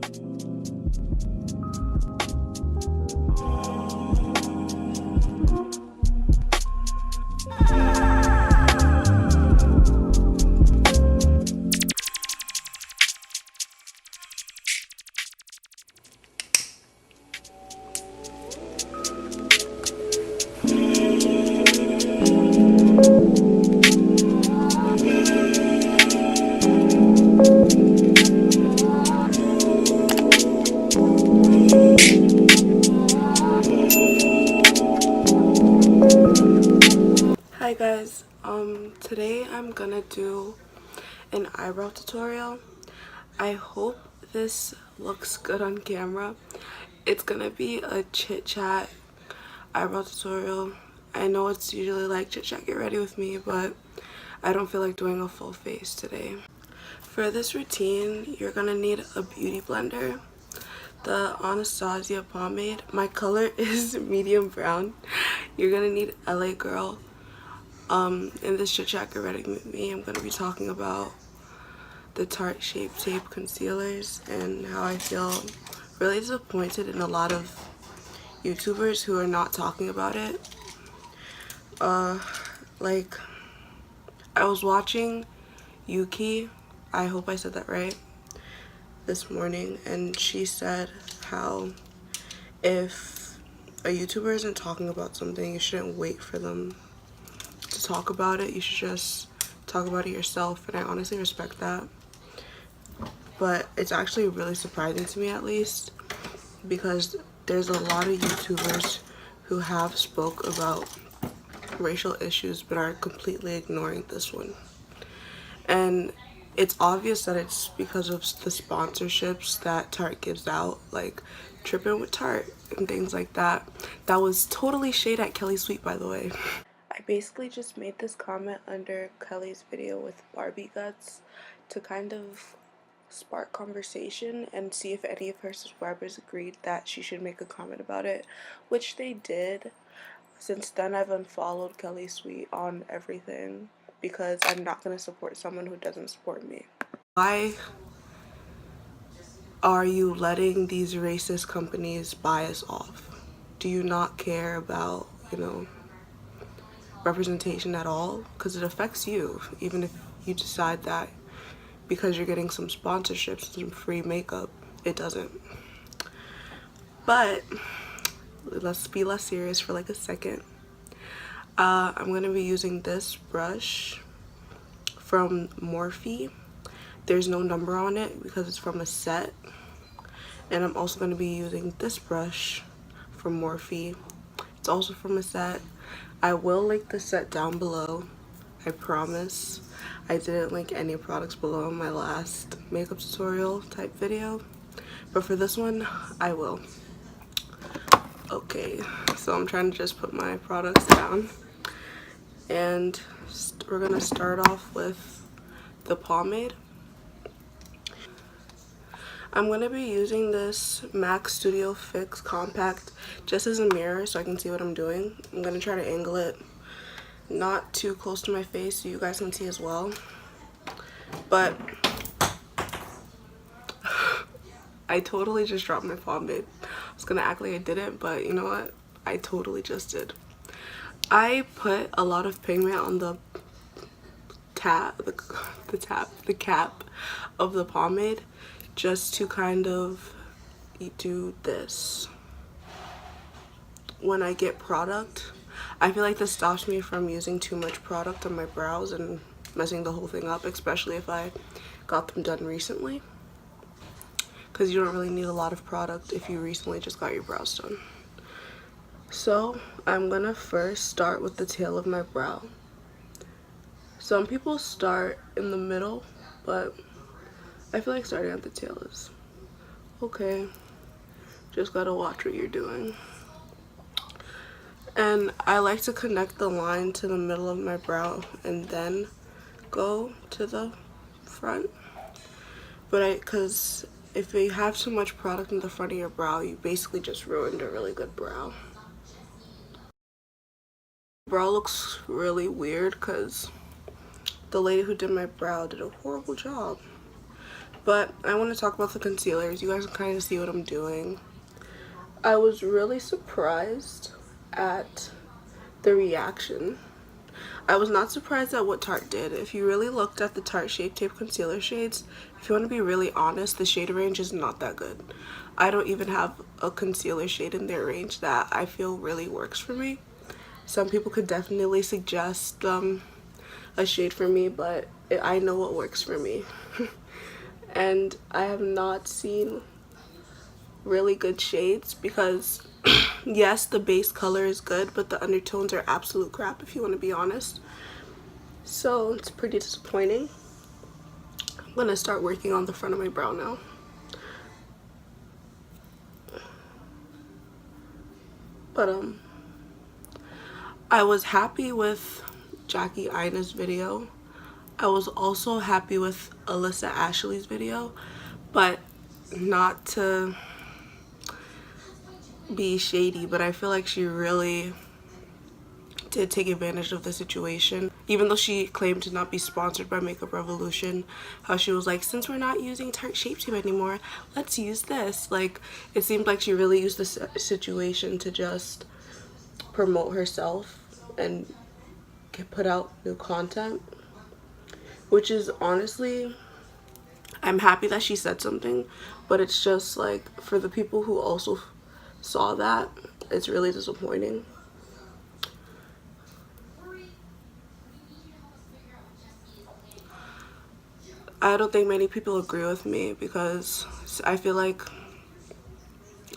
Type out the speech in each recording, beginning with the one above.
Hi guys, today I'm gonna do an eyebrow tutorial. I hope this looks good on camera. It's gonna be a chit chat eyebrow tutorial. I know it's usually like chit chat, get ready with me, but I don't feel like doing a full face today. For this routine, you're gonna need a beauty blender, the Anastasia pomade. My color is medium brown. You're gonna need LA Girl. In this chit chat get ready with me, I'm gonna be talking about the Tarte Shape Tape concealers and how I feel really disappointed in a lot of YouTubers who are not talking about it. Like, I was watching Yuki, I hope I said that right, this morning, and she said how if a YouTuber isn't talking about something, you shouldn't wait for them to talk about it. You should just talk about it yourself, and I honestly respect that. But it's actually really surprising to me, at least, because there's a lot of YouTubers who have spoke about racial issues but are completely ignoring this one. And it's obvious that it's because of the sponsorships that Tarte gives out, like Trippin' with Tarte and things like that. That was totally shade at Kelly Sweet, by the way. I basically just made this comment under Kelly's video with Barbie guts to kind of spark conversation and see if any of her subscribers agreed that she should make a comment about it, which they did. Since then, I've unfollowed Kelly Sweet on everything because I'm not going to support someone who doesn't support me. Why are you letting these racist companies buy us off? Do you not care about, representation at all? Because it affects you, even if you decide that because you're getting some sponsorships and some free makeup, it doesn't. But let's be less serious for like a second. I'm gonna be using this brush from Morphe. There's no number on it because it's from a set. And I'm also gonna be using this brush from Morphe. It's also from a set. I will link the set down below, I promise. I didn't link any products below in my last makeup tutorial type video, but for this one, I will. Okay, so I'm trying to just put my products down, and we're gonna start off with the pomade. I'm gonna be using this MAC Studio Fix Compact just as a mirror so I can see what I'm doing. I'm gonna try to angle it not too close to my face so you guys can see as well. But I totally just dropped my pomade. I was gonna act like I didn't, but you know what? I totally just did. I put a lot of pigment on the cap of the pomade just to kind of do this. When I get product, I feel like this stops me from using too much product on my brows and messing the whole thing up, especially if I got them done recently, because you don't really need a lot of product if you recently just got your brows done. So I'm gonna first start with the tail of my brow. Some people start in the middle, but I feel like starting at the tail is okay. Just gotta watch what you're doing. And I like to connect the line to the middle of my brow and then go to the front. But because if you have too much product in the front of your brow, you basically just ruined a really good brow. Brow looks really weird because the lady who did my brow did a horrible job. But I want to talk about the concealers. You guys can kind of see what I'm doing. I was really surprised at the reaction. I was not surprised at what Tarte did. If you really looked at the Tarte Shape Tape concealer shades, if you want to be really honest, the shade range is not that good. I don't even have a concealer shade in their range that I feel really works for me. Some people could definitely suggest a shade for me, but I know what works for me. And I have not seen really good shades because yes, the base color is good, but the undertones are absolute crap if you want to be honest. So it's pretty disappointing. I'm gonna start working on the front of my brow now. But I was happy with Jackie Aina's video. I was also happy with Alyssa Ashley's video, but not to be shady, but I feel like she really did take advantage of the situation. Even though she claimed to not be sponsored by Makeup Revolution, how she was like, since we're not using Tarte Shape Tape anymore, let's use this. Like, it seemed like she really used the situation to just promote herself and put out new content, which is honestly, I'm happy that she said something, but it's just like, for the people who also saw that, it's really disappointing. I don't think many people agree with me because I feel like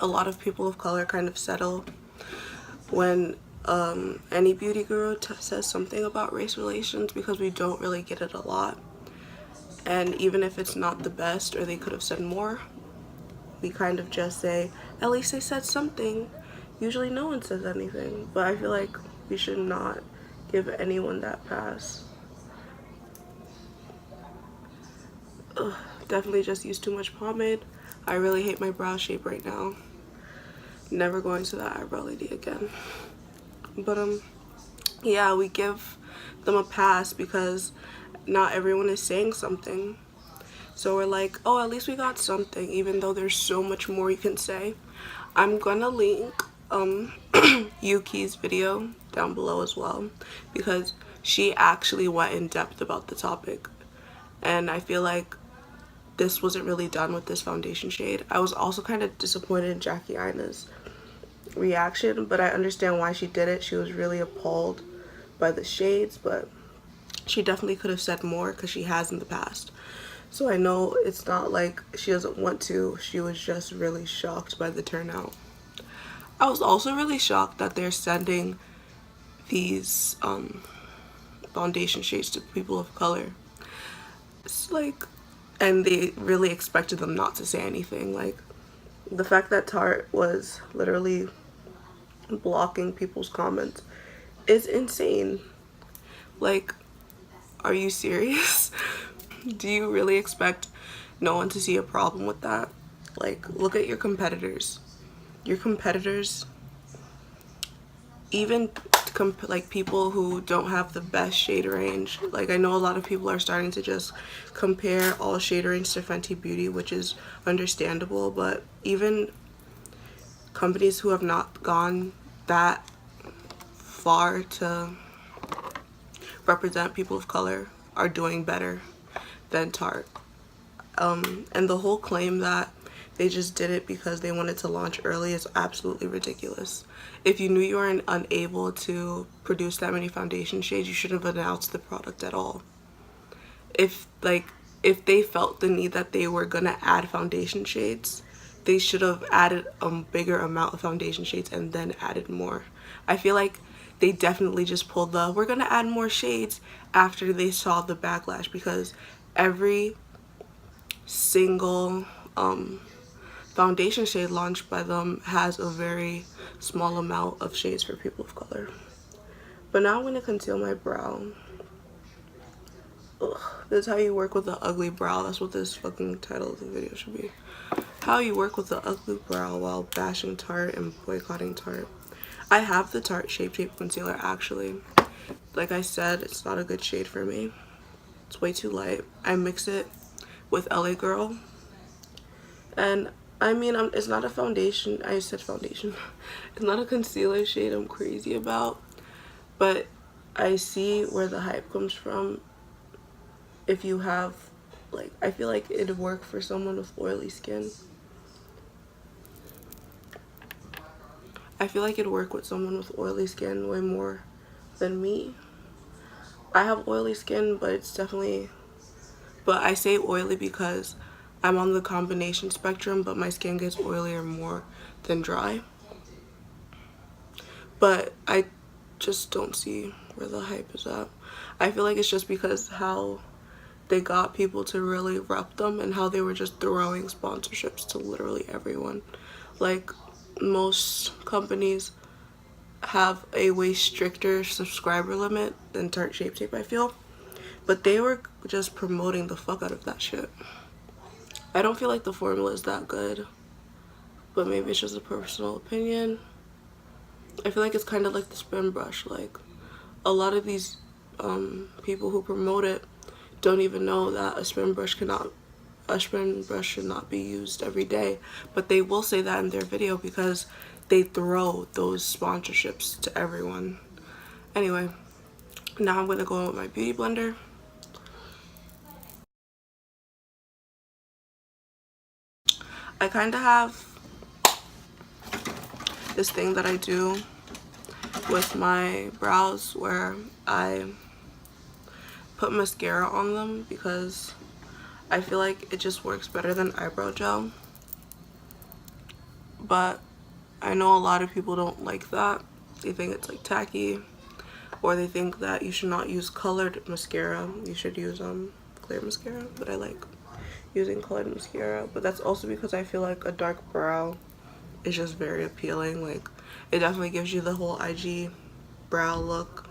a lot of people of color kind of settle when any beauty guru says something about race relations because we don't really get it a lot. And even if it's not the best or they could have said more, we kind of just say, at least they said something. Usually no one says anything, but I feel like we should not give anyone that pass. Ugh, definitely just used too much pomade. I really hate my brow shape right now. Never going to that eyebrow lady again. But yeah, we give them a pass because not everyone is saying something. So we're like, oh, at least we got something, even though there's so much more you can say. I'm gonna link Yuki's video down below as well because she actually went in depth about the topic, and I feel like this wasn't really done with this foundation shade. I was also kind of disappointed in Jackie Aina's reaction, but I understand why she did it. She was really appalled by the shades, but she definitely could have said more because she has in the past. So I know it's not like she doesn't want to. She was just really shocked by the turnout. I was also really shocked that they're sending these foundation shades to people of color. It's like, and they really expected them not to say anything. Like, the fact that Tarte was literally blocking people's comments is insane. Like, are you serious? Do you really expect no one to see a problem with that? Like, look at your competitors. Your competitors, even like people who don't have the best shade range. Like, I know a lot of people are starting to just compare all shade range to Fenty Beauty, which is understandable, but even companies who have not gone that far to represent people of color are doing better than Tarte. And the whole claim that they just did it because they wanted to launch early is absolutely ridiculous. If you knew you were unable to produce that many foundation shades, you shouldn't have announced the product at all. If they felt the need that they were gonna add foundation shades, they should have added a bigger amount of foundation shades and then added more. I feel like they definitely just pulled the we're gonna add more shades after they saw the backlash, because every single foundation shade launched by them has a very small amount of shades for people of color. But now I'm going to conceal my brow. Ugh, this is how you work with an ugly brow. That's what this fucking title of the video should be. How you work with an ugly brow while bashing Tarte and boycotting Tarte. I have the Tarte Shape Tape Concealer actually. Like I said, it's not a good shade for me. It's way too light. I mix it with LA Girl. And I mean, it's not a foundation. I said foundation. It's not a concealer shade I'm crazy about, but I see where the hype comes from. If you have, like, I feel like it'd work for someone with oily skin. I feel like it'd work with someone with oily skin way more than me. I have oily skin, but it's definitely, but I say oily because I'm on the combination spectrum, but my skin gets oilier more than dry. But I just don't see where the hype is at. I feel like it's just because how they got people to really rep them and how they were just throwing sponsorships to literally everyone. Like, most companies have a way stricter subscriber limit than Tarte Shape Tape, I feel. But they were just promoting the fuck out of that shit. I don't feel like the formula is that good, but maybe it's just a personal opinion. I feel like it's kind of like the spin brush. Like, a lot of these people who promote it don't even know that a spin brush should not be used every day, but they will say that in their video because they throw those sponsorships to everyone. Anyway, now I'm gonna go in with my beauty blender. I kind of have this thing that I do with my brows where I put mascara on them because I feel like it just works better than eyebrow gel. But I know a lot of people don't like that. They think it's like tacky, or they think that you should not use colored mascara. You should use clear mascara, but I like using colored mascara. But that's also because I feel like a dark brow is just very appealing. Like, it definitely gives you the whole IG brow look.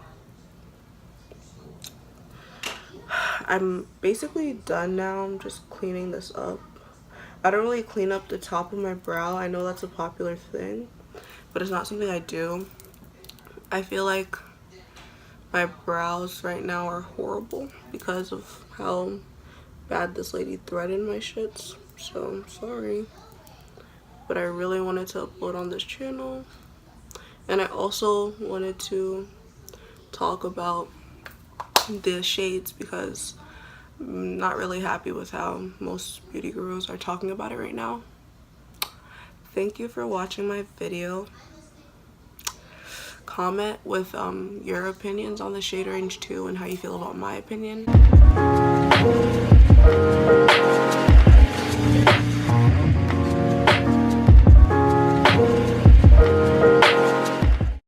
I'm basically done now. I'm just cleaning this up. I don't really clean up the top of my brow. I know that's a popular thing, but it's not something I do. I feel like my brows right now are horrible because of how bad this lady threaded my shits. So I'm sorry, but I really wanted to upload on this channel, and I also wanted to talk about the shades because I'm not really happy with how most beauty gurus are talking about it right now. Thank you for watching my video. Comment with your opinions on the shade range too and how you feel about my opinion.